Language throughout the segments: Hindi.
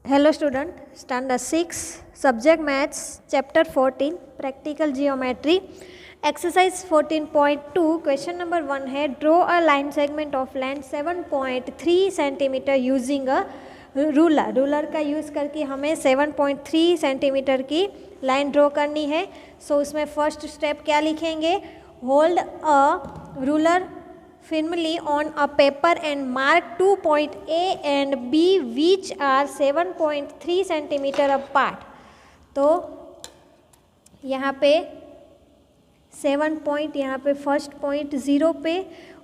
Hello student, standard 6, subject maths, chapter 14, practical geometry, exercise 14.2, question number 1 है draw a line segment of length 7.3 cm using a ruler. Ruler का यूज़ करके हमें 7.3 सेंटीमीटर की लाइन ड्रॉ करनी है. सो उसमें फर्स्ट स्टेप क्या लिखेंगे? Hold a ruler firmly on a paper and mark 2 point A and B which are 7.3 centimeter apart. तो यहाँ पे 7 पॉइंट, यहाँ पे फर्स्ट पॉइंट 0 पे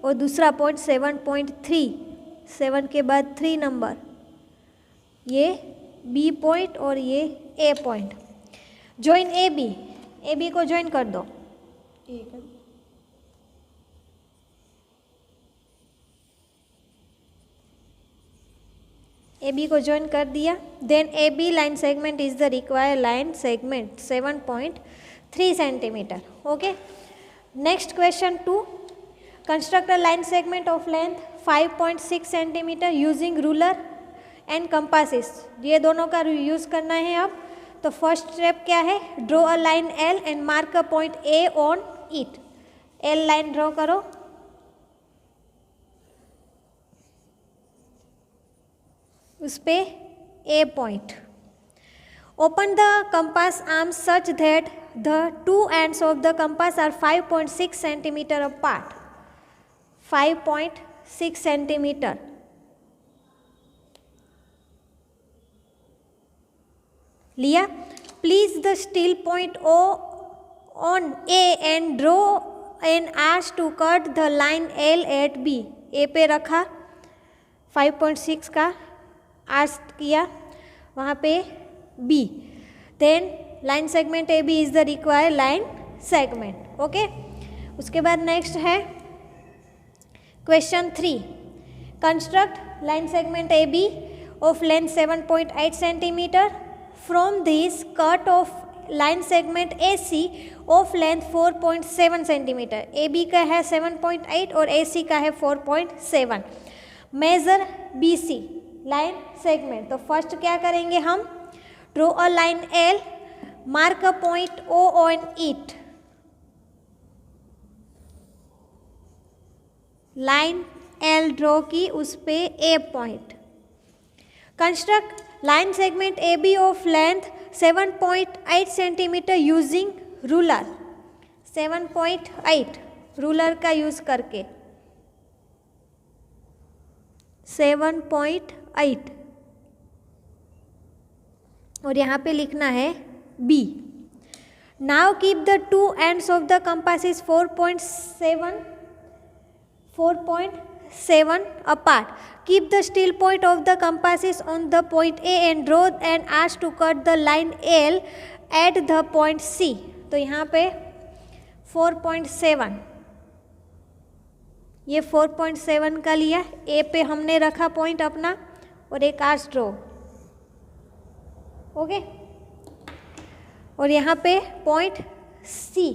और दूसरा पॉइंट 7.3, 7 के बाद 3 नंबर, ये B पॉइंट और ये A point. Join A B को ज्वाइन कर दो. ए बी को ज्वाइन कर दिया. Then A B line segment is the required line segment 7.3 centimetre. Okay. Next question 2, construct a line segment of length 5.6 centimetre using ruler and compasses. ये दोनों का यूज करना है अब. तो फर्स्ट स्टेप क्या है? Draw a line L and mark a point A on it. L line draw करो. उस पे A point. Open the compass arm such that the two ends of the compass are 5.6 centimetre apart. 5.6 centimetre. लिया. Please the steel point O on A and draw an arch to cut the line L at B. A पे रखा, 5.6 का आर्च किया, वहाँ पे B. Then line segment A B is the required line segment. Okay. उसके बाद नेक्स्ट है question 3, construct line segment A B of length 7.8 centimetre from this cut off line segment A C of length 4.7 centimetre. A B का है 7.8 और ए सी का है 4.7. Measure B C line segment. तो फर्स्ट क्या करेंगे हम? Draw a line L, mark a point O on it. Line L draw की, उस पे A point. Construct line segment A B of length 7.8 centimetre using ruler. 7.8 ruler का यूज करके 7.8 और यहाँ पे लिखना है B. Now keep the two ends of the compass is 4.7 apart. Keep the steel point of the compass is on the point A and draw an arch to cut the line L at the point C. तो यहाँ पे 4.7, ये 4.7 का लिया. ए पे हमने रखा पॉइंट अपना और एक आर्च ड्रॉ. ओके. और यहाँ पे पॉइंट सी.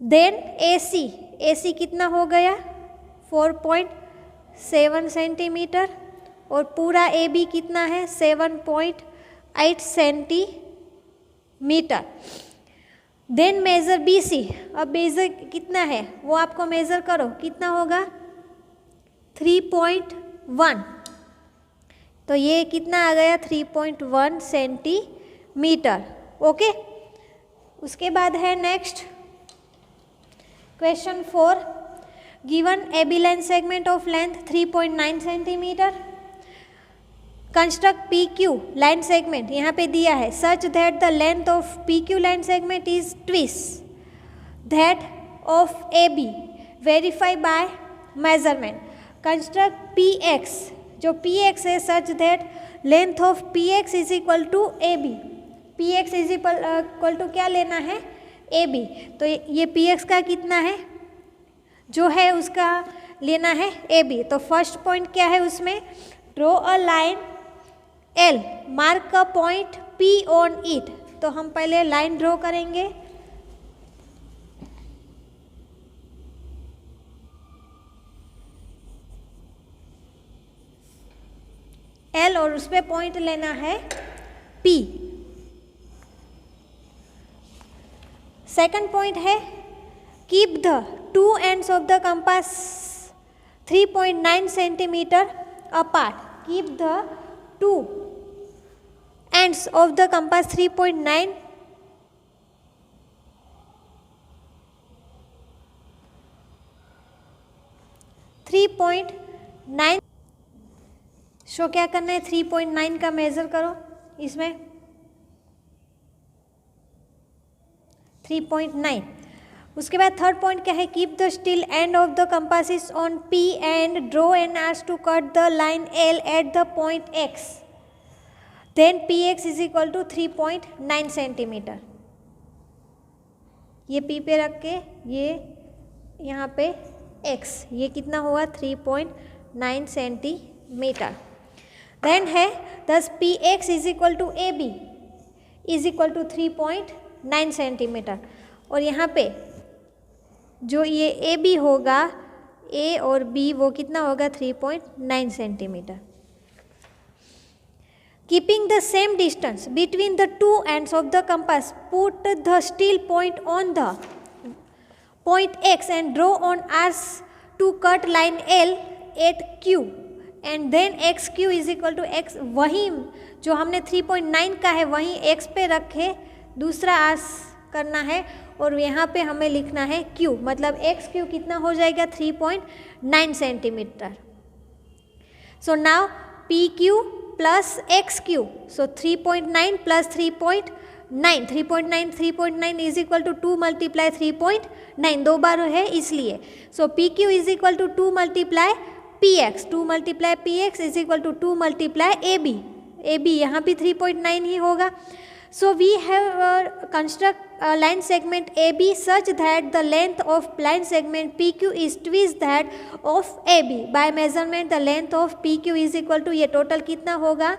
देन ए सी कितना हो गया? 4.7 सेंटीमीटर. और पूरा ए बी कितना है? 7.8 centimetre. Then measure B C. अब मेजर कितना है वो आपको मेजर करो. कितना होगा? 3.1. तो ये कितना आ गया? 3.1 सेंटीमीटर. ओके. उसके बाद है next question 4, given A B line segment of length 3.9 centimetre. Construct P Q line segment. यहाँ पे दिया है such that the length of P Q line segment is twice that of A B. Verify by measurement. Construct P X. जो पी एक्स है such that length of P X is equal to A B. P X is equal to क्या लेना है? A B. तो ये पी एक्स का कितना है जो है उसका लेना है ए बी. तो फर्स्ट पॉइंट क्या है उसमें? Draw a line L, mark a point P on it. तो हम पहले लाइन ड्रॉ करेंगे. L और उस पर पॉइंट लेना है P। सेकंड पॉइंट है keep the two ends of the compass 3.9 centimetre apart. Keep the two ends of the compass 3.9। सो क्या करना है, 3.9 का मेजर करो इसमें 3.9। उसके बाद थर्ड पॉइंट क्या है, keep the still end of the compasses on P and draw an arcs to cut the line L at the point X। Then PX is equal to 3.9 centimetre. ये P पे रख के ये यहाँ पे X, ये कितना हुआ 3.9 सेंटीमीटर। देन है thus PX is equal to AB is equal to 3.9 centimetre. और यहाँ पे जो ये AB होगा, A और B, वो कितना होगा 3.9 centimetre. Keeping the same distance between the two ends of the compass, put the steel point on the point X and draw an arcs to cut line L at Q and then XQ is equal to X। वहीं जो हमने 3.9 का है वहीं X पे रखे दूसरा आर्स करना है और यहाँ पे हमें लिखना है Q, मतलब XQ कितना हो जाएगा 3.9 centimetre. So now PQ plus XQ, so 3.9 plus 3.9, 3.9 is equal to 2 multiply 3.9, दो बार है इसलिए। So PQ is equal to 2 multiply PX, 2 multiply PX is equal to 2 multiply AB यहाँ भी 3.9 ही होगा। So we have construct a line segment AB such that the length of line segment PQ is twice that of AB. By measurement the length of PQ is equal to, ये total कितना होगा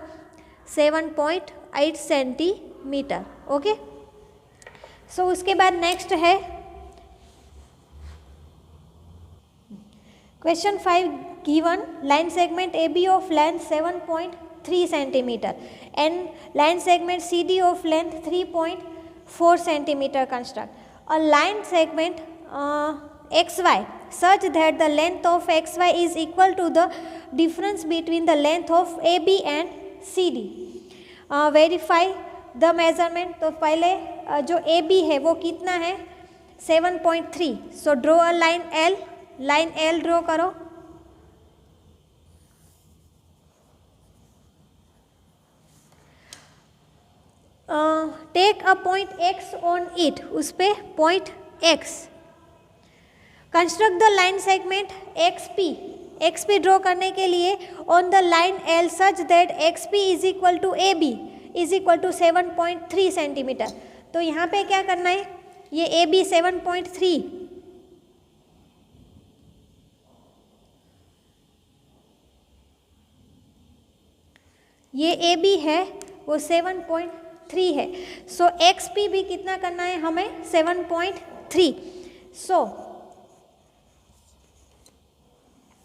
7.8 सेंटीमीटर। ओके, सो उसके बाद नेक्स्ट है question 5 given line segment AB of length 7.3 centimeter and line segment CD of length 3.4 centimeter construct. A line segment XY such that the length of XY is equal to the difference between the length of AB and CD. Verify the measurement. तो पहले जो AB है वो कितना है 7.3। So draw a line L, line L draw करो। Take a point X on it, उस पे point X। Construct the line segment XP draw करने के लिए on the line L such that XP is equal to AB is equal to 7.3 centimetre. तो यहाँ पे क्या करना है, ये AB 7.3, ये AB है वो 7.3 है। सो XP भी कितना करना है हमें 7.3। सो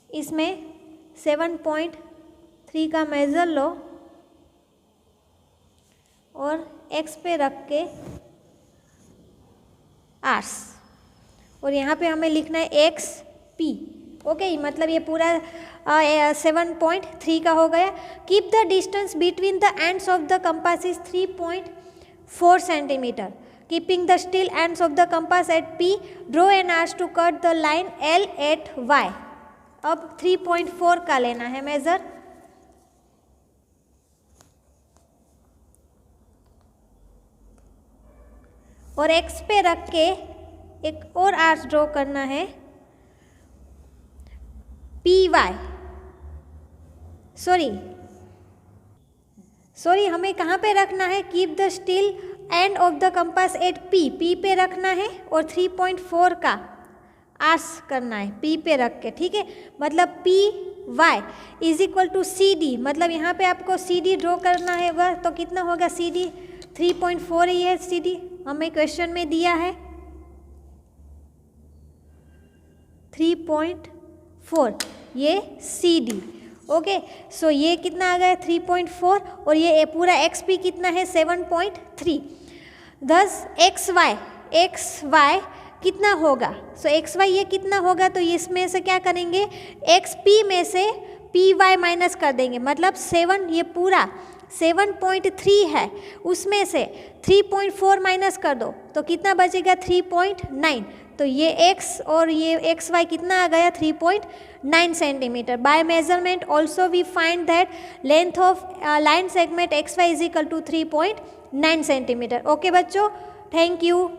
इसमें 7.3 का मेजर लो और X पे रख के आर्स, और यहाँ पे हमें लिखना है XP। ओके, मतलब ये पूरा 7.3 का हो गया। Keep the distance between the ends of the compass is 3.4 centimetre. Keeping the still ends of the compass at P, draw an arcs to cut the line L at Y। अब 3.4 का लेना है मेजर। और X पे रख के एक और आर्स ड्रॉ करना है PY। सॉरी हमें कहाँ पे रखना है, keep the still end of the compass at P पे रखना है और 3.4 का आर्स करना है P पे रख के, ठीक है। मतलब PY is equal to CD, मतलब यहाँ पे आपको CD ड्रॉ करना है तो कितना होगा CD 3.4 ही है। CD हमें क्वेश्चन में दिया है 3.4, ये CD। ओके, सो ये कितना आ गया 3.4 और ये पूरा एक्स पी कितना है 7.3। दस एक्स वाई कितना होगा, सो एक्स वाई ये कितना होगा, तो इसमें से क्या करेंगे एक्स पी में से पी वाई माइनस कर देंगे, मतलब 7 ये पूरा 7.3 है, उसमें से 3.4 माइनस कर दो तो कितना बचेगा 3.9। तो ये x और ये एक्स वाई कितना आ गया 3.9 centimetre. By measurement also we find that length of line segment X Y is equal to 3.9 centimetre. Okay बच्चों, थैंक यू।